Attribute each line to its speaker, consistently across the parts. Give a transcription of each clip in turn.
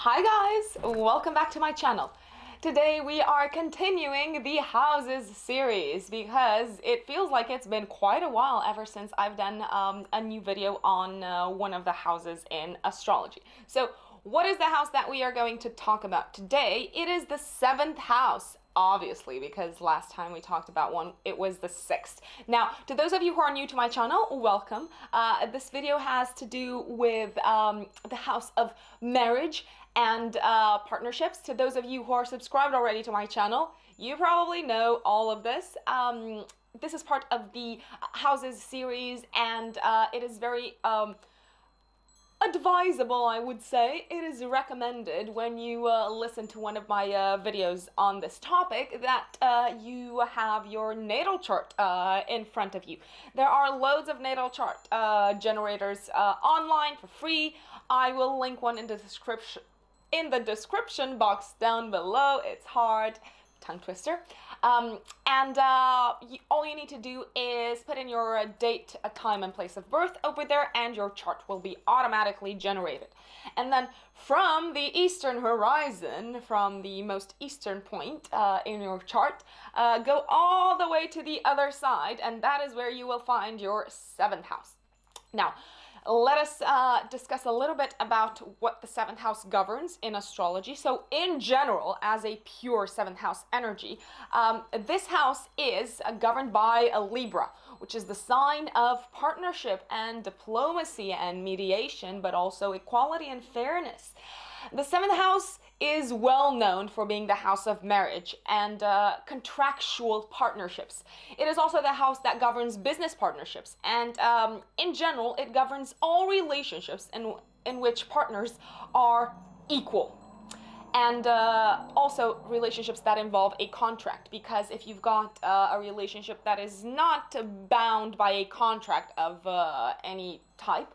Speaker 1: Hi guys, welcome back to my channel. Today we are continuing the houses series because it feels like it's been quite a while ever since I've done a new video on one of the houses in astrology. So what is the house that we are going to talk about today? It is the 7th house, obviously, because last time we talked about one, it was the 6th. Now, to those of you who are new to my channel, welcome. This video has to do with the house of marriage and partnerships. To those of you who are subscribed already to my channel, you probably know all of this. This is part of the houses series, and it is very advisable, I would say. It is recommended when you listen to one of my videos on this topic that you have your natal chart in front of you. There are loads of natal chart generators online for free. I will link one in the description box down below. It's hard. Tongue twister. All you need to do is put in your date, a time and place of birth over there, and your chart will be automatically generated. And then from the eastern horizon, from the most eastern point in your chart, go all the way to the other side, and that is where you will find your 7th house. Now, let us discuss a little bit about what the 7th house governs in astrology. So in general, as a pure 7th house energy, this house is governed by a Libra, which is the sign of partnership and diplomacy and mediation, but also equality and fairness. The 7th house is well known for being the house of marriage and contractual partnerships. It is also the house that governs business partnerships, and in general, it governs all relationships in which partners are equal. And also relationships that involve a contract, because if you've got a relationship that is not bound by a contract of any type,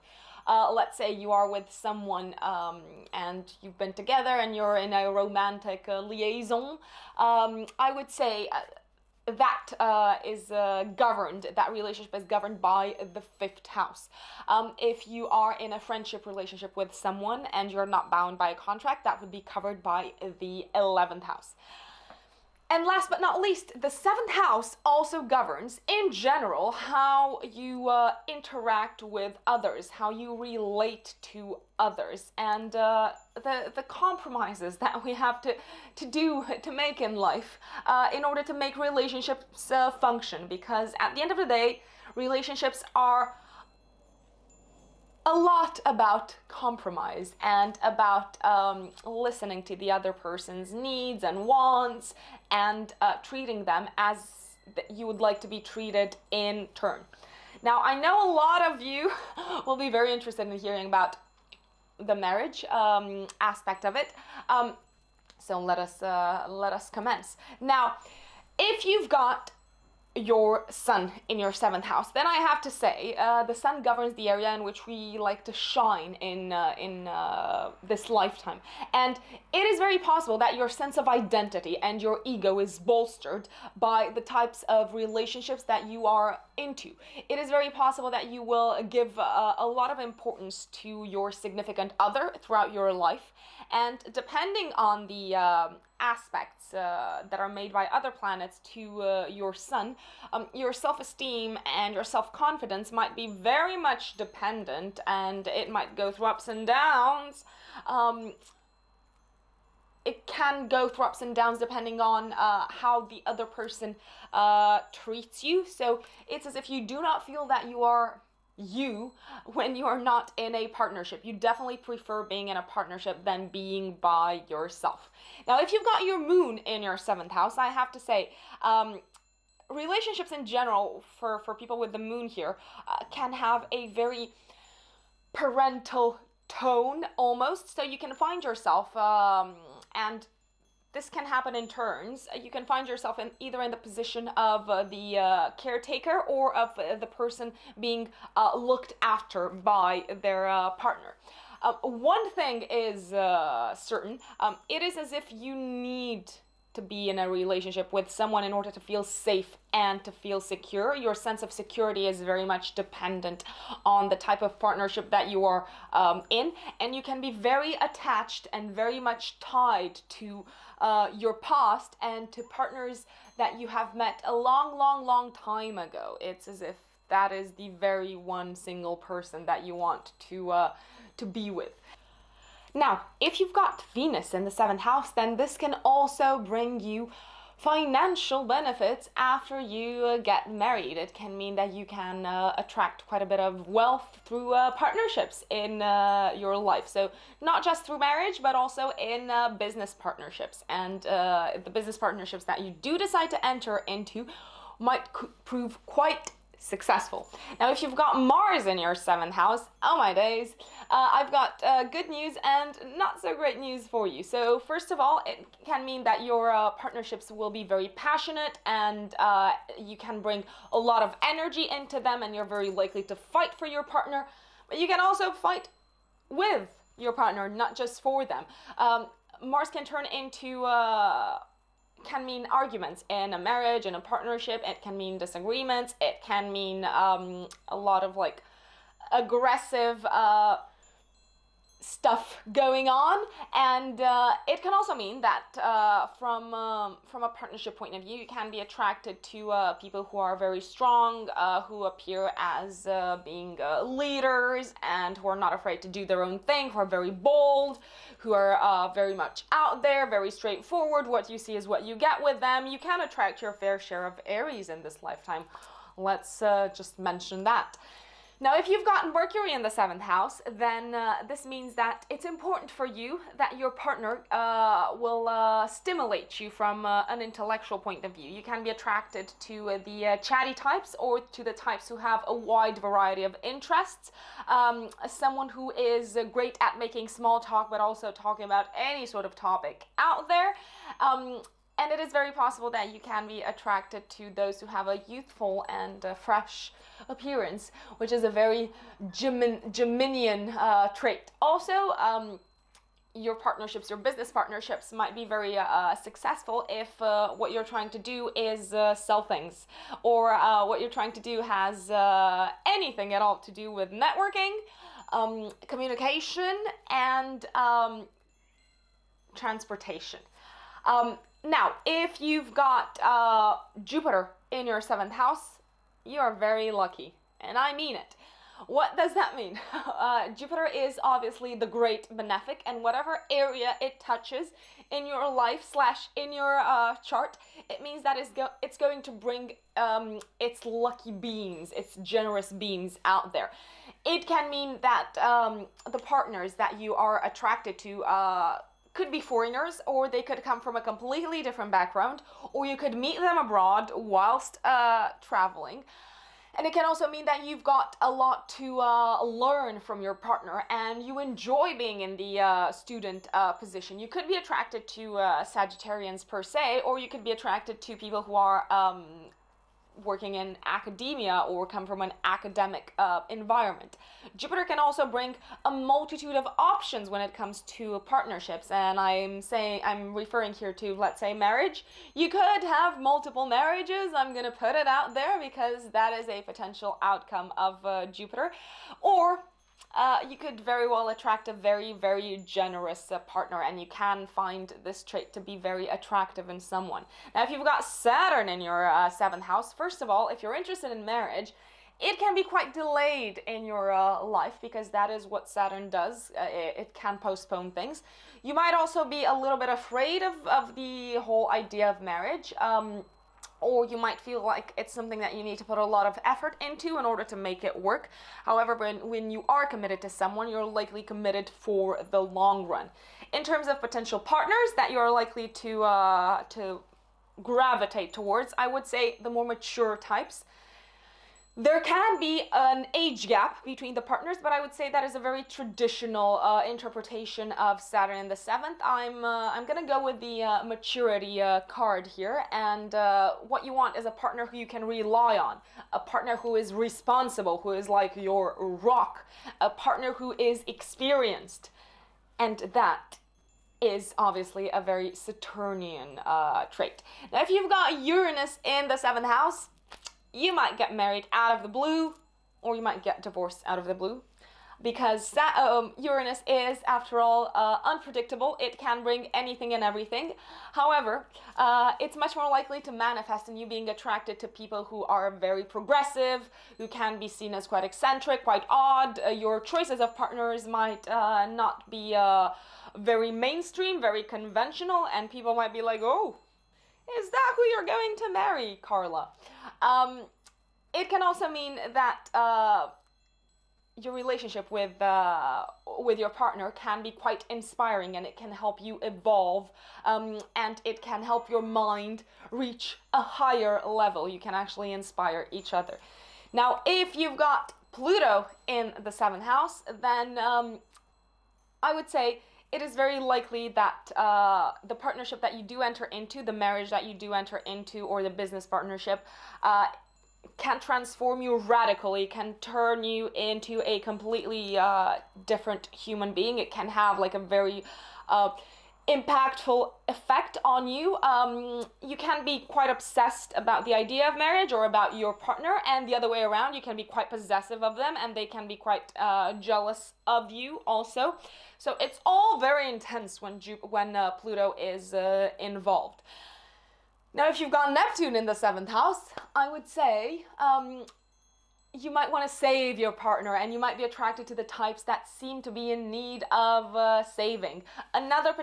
Speaker 1: let's say you are with someone and you've been together and you're in a romantic liaison, I would say that is governed, that relationship is governed by the 5th house. If you are in a friendship relationship with someone and you're not bound by a contract, that would be covered by the 11th house. And last but not least, the 7th house also governs, in general, how you interact with others, how you relate to others, and the compromises that we have to do to make in life in order to make relationships function. Because at the end of the day, relationships are a lot about compromise and about listening to the other person's needs and wants and treating them as you would like to be treated in turn. Now, I know a lot of you will be very interested in hearing about the marriage aspect of it. So let us commence. Now, if you've got your sun in your 7th house, then I have to say the sun governs the area in which we like to shine in this lifetime, and it is very possible that your sense of identity and your ego is bolstered by the types of relationships that you are into. It is very possible that you will give a lot of importance to your significant other throughout your life, and depending on the aspects that are made by other planets to your sun, your self-esteem and your self-confidence might be very much dependent, and it might go through ups and downs. It can go through ups and downs depending on how the other person treats you. So it's as if you do not feel that you are you when you are not in a partnership. You definitely prefer being in a partnership than being by yourself. Now, if you've got your moon in your 7th house, I have to say, relationships in general for people with the moon here can have a very parental tone almost. So you can find yourself, and this can happen in turns. You can find yourself either in the position of the caretaker or of the person being looked after by their partner. One thing is certain. It is as if you need to be in a relationship with someone in order to feel safe and to feel secure. Your sense of security is very much dependent on the type of partnership that you are in, and you can be very attached and very much tied to your past and to partners that you have met a long time ago. It's as if that is the very one single person that you want to be with. Now, if you've got Venus in the 7th house, then this can also bring you financial benefits after you get married. It can mean that you can attract quite a bit of wealth through partnerships in your life. So not just through marriage, but also in business partnerships. And the business partnerships that you do decide to enter into might prove quite successful. Now, if you've got Mars in your 7th house, oh my days, I've got good news and not so great news for you. So first of all, it can mean that your partnerships will be very passionate, and you can bring a lot of energy into them, and you're very likely to fight for your partner, but you can also fight with your partner, not just for them. Mars can turn into can mean arguments in a marriage, in a partnership. It can mean disagreements. It can mean a lot of like aggressive stuff going on, and it can also mean that from a partnership point of view, you can be attracted to people who are very strong, who appear as being leaders, and who are not afraid to do their own thing, who are very bold, who are very much out there, very straightforward. What you see is what you get with them. You can attract your fair share of Aries in this lifetime. Let's just mention that. Now, if you've got Mercury in the 7th house, then this means that it's important for you that your partner will stimulate you from an intellectual point of view. You can be attracted to the chatty types, or to the types who have a wide variety of interests. Someone who is great at making small talk, but also talking about any sort of topic out there. And it is very possible that you can be attracted to those who have a youthful and fresh appearance, which is a very Geminian trait. Also, your partnerships, your business partnerships might be very successful if what you're trying to do is sell things, or what you're trying to do has anything at all to do with networking, communication, and transportation. Now, if you've got Jupiter in your 7th house, you are very lucky, and I mean it. What does that mean? Jupiter is obviously the great benefic, and whatever area it touches in your life / in your chart, it means that it's going to bring its lucky beings, its generous beings out there. It can mean that the partners that you are attracted to could be foreigners, or they could come from a completely different background, or you could meet them abroad whilst traveling. And it can also mean that you've got a lot to learn from your partner, and you enjoy being in the student position. You could be attracted to Sagittarians per se, or you could be attracted to people who are working in academia or come from an academic environment. Jupiter can also bring a multitude of options when it comes to partnerships, and I'm referring here to, let's say, marriage. You could have multiple marriages. I'm gonna put it out there because that is a potential outcome of Jupiter. Or you could very well attract a very generous partner, and you can find this trait to be very attractive in someone. Now, if you've got Saturn in your 7th house, first of all, if you're interested in marriage, it can be quite delayed in your life, because that is what Saturn does. It can postpone things. You might also be a little bit afraid of the whole idea of marriage. Or you might feel like it's something that you need to put a lot of effort into in order to make it work. However, when you are committed to someone, you're likely committed for the long run. In terms of potential partners that you're likely to gravitate towards, I would say the more mature types. There can be an age gap between the partners, but I would say that is a very traditional interpretation of Saturn in the 7th. I'm gonna go with the maturity card here, and what you want is a partner who you can rely on, a partner who is responsible, who is like your rock, a partner who is experienced, and that is obviously a very Saturnian trait. Now, if you've got Uranus in the 7th house, you might get married out of the blue, or you might get divorced out of the blue. Because Uranus is, after all, unpredictable. It can bring anything and everything. However, it's much more likely to manifest in you being attracted to people who are very progressive, who can be seen as quite eccentric, quite odd. Your choices of partners might not be very mainstream, very conventional, and people might be like, oh, is that who you're going to marry, Carla? It can also mean that your relationship with your partner can be quite inspiring, and it can help you evolve, and it can help your mind reach a higher level. You can actually inspire each other. Now, if you've got Pluto in the 7th house, then I would say it is very likely that the partnership that you do enter into, the marriage that you do enter into, or the business partnership, can transform you radically, can turn you into a completely different human being. It can have like a very impactful effect on you. You can be quite obsessed about the idea of marriage or about your partner, and the other way around, you can be quite possessive of them, and they can be quite jealous of you also. So it's all very intense when Pluto is involved. Now, if you've got Neptune in the 7th house, I would say you might want to save your partner, and you might be attracted to the types that seem to be in need of saving. Another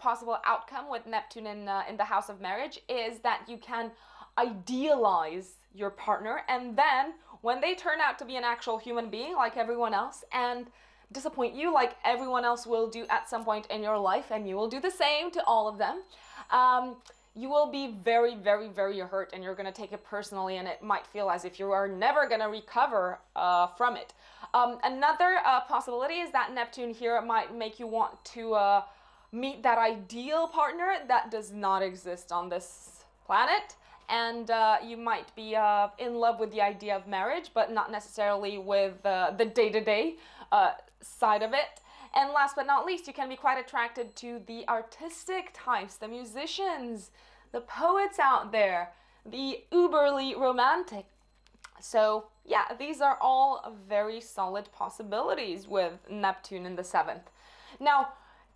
Speaker 1: possible outcome with Neptune in the house of marriage is that you can idealize your partner, and then when they turn out to be an actual human being like everyone else and disappoint you like everyone else will do at some point in your life, and you will do the same to all of them, you will be very, very, very hurt, and you're going to take it personally, and it might feel as if you are never going to recover from it. Another possibility is that Neptune here might make you want to meet that ideal partner that does not exist on this planet, and you might be in love with the idea of marriage, but not necessarily with the day-to-day side of it. And last but not least, you can be quite attracted to the artistic types, the musicians, the poets out there, the uberly romantic. So yeah, these are all very solid possibilities with Neptune in the 7th. Now,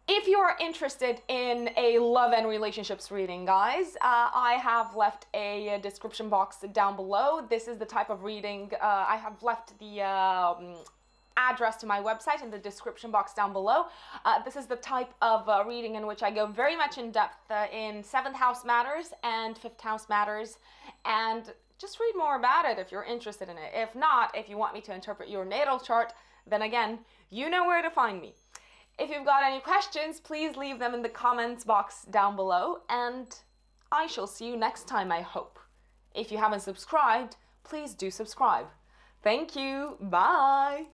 Speaker 1: if you are interested in a love and relationships reading, guys, I have left a description box down below. This is the type of reading. I have left the address to my website in the description box down below. This is the type of reading in which I go very much in depth in 7th house matters and 5th house matters, and just read more about it if you're interested in it. If not, if you want me to interpret your natal chart, then again, you know where to find me. If you've got any questions, please leave them in the comments box down below, and I shall see you next time, I hope. If you haven't subscribed, please do subscribe. Thank you. Bye.